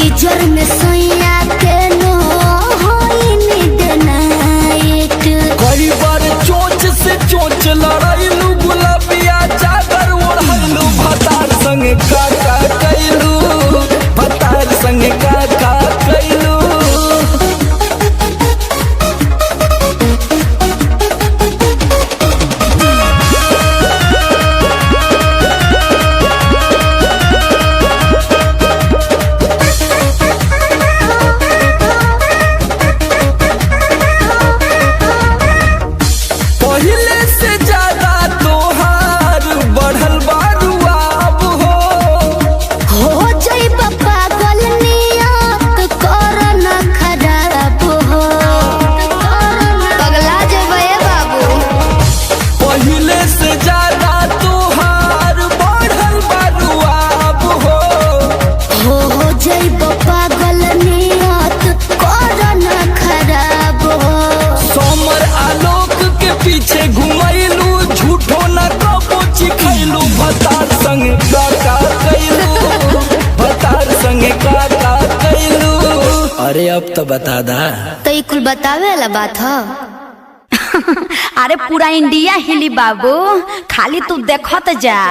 Geyser में सैया के नो होइनी डनाइट। कई बार चोंच से चोंच लड़ाइलू, गुलाबिया चादर ओढ़लू, भतार संग काका कैलू, भतार संग काका कैलू। पहले से ज्यादा तोहार बढ़ल बारू अब हो जाइब पागल नियत कर न खराब हो। पगला जेबे बाबू। पहले से ज्यादा तोहार बढ़ल बारू अब हो जाइब पागल नियत कर न खराब हो। सोमर आलोक के पीछे घुमैलू, झूठो न कबो चिखैलू, भतार संग काका कैलू, भतार संग काका कैलू। अरे अब तो बता दा। तो ये कुल बतावे वाला बात है। अरे पूरा इंडिया हिली बाबू, खाली तू देखत जा।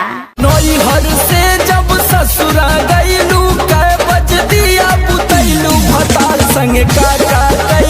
नैहर से जब ससुरा गईलू, कै बज दिया बुतैलू, भतार संग काका कैलू।